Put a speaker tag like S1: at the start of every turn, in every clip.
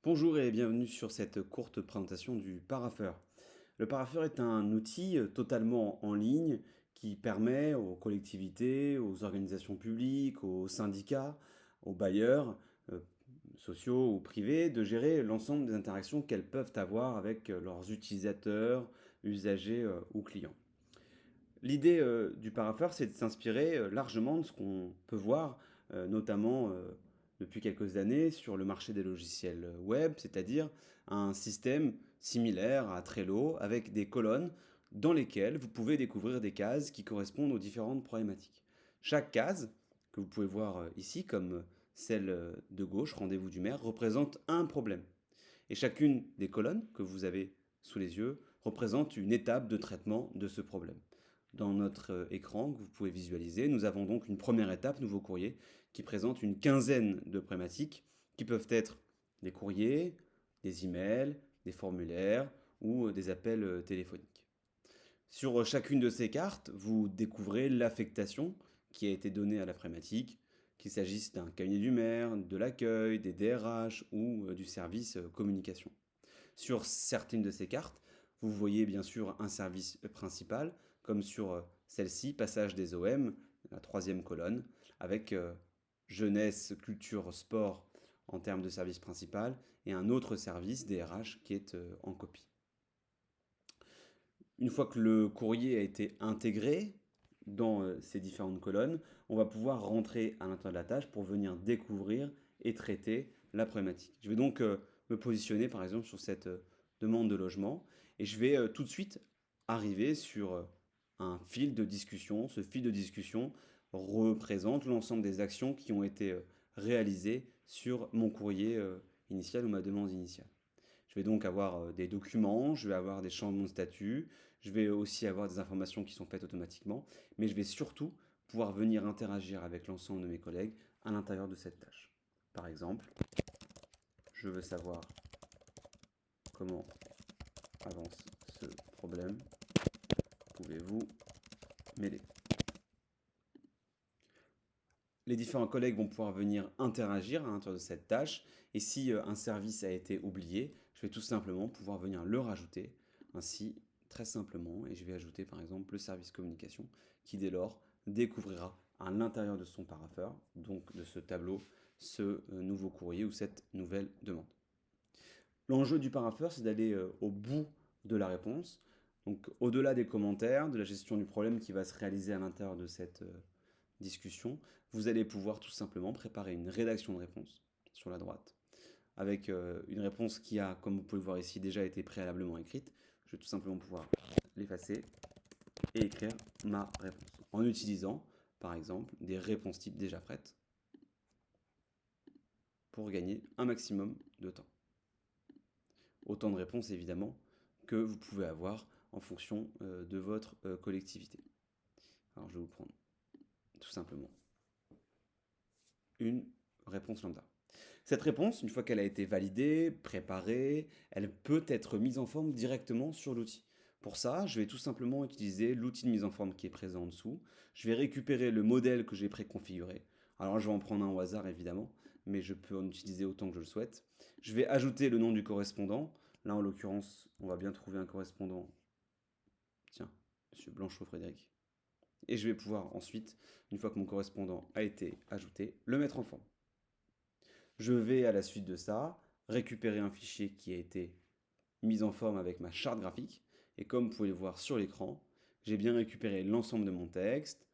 S1: Bonjour et bienvenue sur cette courte présentation du parapheur. Le parapheur est un outil totalement en ligne qui permet aux collectivités, aux organisations publiques, aux syndicats, aux bailleurs euh, sociaux ou privés de gérer l'ensemble des interactions qu'elles peuvent avoir avec leurs utilisateurs, usagers ou clients. L'idée du parapheur, c'est de s'inspirer largement de ce qu'on peut voir, notamment depuis quelques années, sur le marché des logiciels web, c'est-à-dire un système similaire à Trello, avec des colonnes dans lesquelles vous pouvez découvrir des cases qui correspondent aux différentes problématiques. Chaque case, que vous pouvez voir ici, comme celle de gauche, rendez-vous du maire, représente un problème. Et chacune des colonnes que vous avez sous les yeux représente une étape de traitement de ce problème. Dans notre écran que vous pouvez visualiser, nous avons donc une première étape, nouveau courrier, qui présente une quinzaine de problématiques qui peuvent être des courriers, des emails, des formulaires ou des appels téléphoniques. Sur chacune de ces cartes, vous découvrez l'affectation qui a été donnée à la problématique, qu'il s'agisse d'un cabinet du maire, de l'accueil, des DRH ou du service communication. Sur certaines de ces cartes, vous voyez bien sûr un service principal, comme sur celle-ci, passage des OM, la troisième colonne, avec jeunesse, culture, sport en termes de service principal, et un autre service, DRH, qui est en copie. Une fois que le courrier a été intégré dans ces différentes colonnes, on va pouvoir rentrer à l'intérieur de la tâche pour venir découvrir et traiter la problématique. Je vais donc me positionner par exemple sur cette demande de logement et je vais tout de suite arriver sur un fil de discussion. Ce fil de discussion représente l'ensemble des actions qui ont été réalisées sur mon courrier initial ou ma demande initiale. Je vais donc avoir des documents, je vais avoir des changements de statut, je vais aussi avoir des informations qui sont faites automatiquement, mais je vais surtout pouvoir venir interagir avec l'ensemble de mes collègues à l'intérieur de cette tâche. Par exemple, je veux savoir comment avance ce problème. Pouvez-vous m'aider? Les différents collègues vont pouvoir venir interagir à l'intérieur de cette tâche. Et si un service a été oublié, je vais tout simplement pouvoir venir le rajouter ainsi très simplement. Et je vais ajouter par exemple le service communication qui dès lors découvrira à l'intérieur de son parapheur, donc de ce tableau, ce nouveau courrier ou cette nouvelle demande. L'enjeu du parapheur, c'est d'aller au bout de la réponse. Donc au-delà des commentaires, de la gestion du problème qui va se réaliser à l'intérieur de cette discussion, vous allez pouvoir tout simplement préparer une rédaction de réponse sur la droite, avec une réponse qui a, comme vous pouvez le voir ici, déjà été préalablement écrite. Je vais tout simplement pouvoir l'effacer et écrire ma réponse en utilisant, par exemple, des réponses types déjà prêtes pour gagner un maximum de temps. Autant de réponses, évidemment, que vous pouvez avoir en fonction de votre collectivité. Alors, je vais vous prendre tout simplement une réponse lambda. Cette réponse, une fois qu'elle a été validée, préparée, elle peut être mise en forme directement sur l'outil. Pour ça, je vais tout simplement utiliser l'outil de mise en forme qui est présent en dessous. Je vais récupérer le modèle que j'ai préconfiguré. Alors je vais en prendre un au hasard évidemment, mais je peux en utiliser autant que je le souhaite. Je vais ajouter le nom du correspondant. Là en l'occurrence, on va bien trouver un correspondant. Tiens, Monsieur Blanchot Frédéric. Et je vais pouvoir ensuite, une fois que mon correspondant a été ajouté, le mettre en forme. Je vais à la suite de ça récupérer un fichier qui a été mis en forme avec ma charte graphique. Et comme vous pouvez le voir sur l'écran, j'ai bien récupéré l'ensemble de mon texte,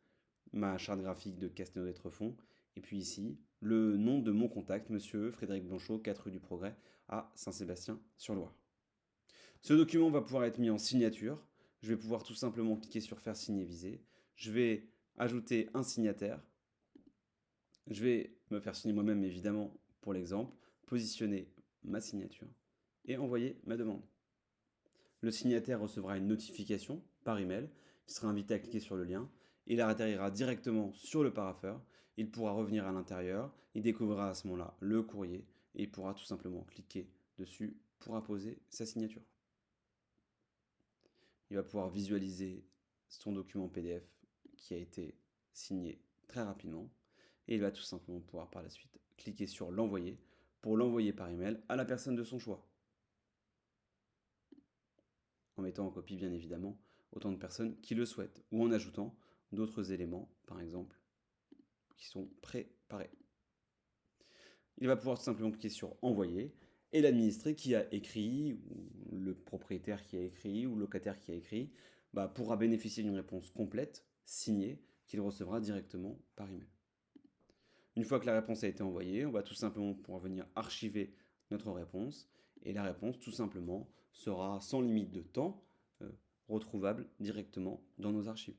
S1: ma charte graphique de Castelnau d'Étrefond, et puis ici, le nom de mon contact, monsieur Frédéric Blanchot, 4 rue du Progrès, à Saint-Sébastien-sur-Loire. Ce document va pouvoir être mis en signature. Je vais pouvoir tout simplement cliquer sur faire signer visé. Je vais ajouter un signataire. Je vais me faire signer moi-même évidemment pour l'exemple, positionner ma signature et envoyer ma demande. Le signataire recevra une notification par email, il sera invité à cliquer sur le lien, il atterrira directement sur le parapheur, il pourra revenir à l'intérieur, il découvrira à ce moment-là le courrier et il pourra tout simplement cliquer dessus pour apposer sa signature. Il va pouvoir visualiser son document PDF qui a été signé très rapidement et il va tout simplement pouvoir par la suite cliquer sur l'envoyer pour l'envoyer par email à la personne de son choix, en mettant en copie bien évidemment autant de personnes qui le souhaitent, ou en ajoutant d'autres éléments, par exemple, qui sont préparés. Il va pouvoir tout simplement cliquer sur envoyer, et l'administré qui a écrit, ou le propriétaire qui a écrit, ou le locataire qui a écrit, pourra bénéficier d'une réponse complète, signée, qu'il recevra directement par email. Une fois que la réponse a été envoyée, on va tout simplement pouvoir venir archiver notre réponse, et la réponse tout simplement sera sans limite de temps retrouvable directement dans nos archives.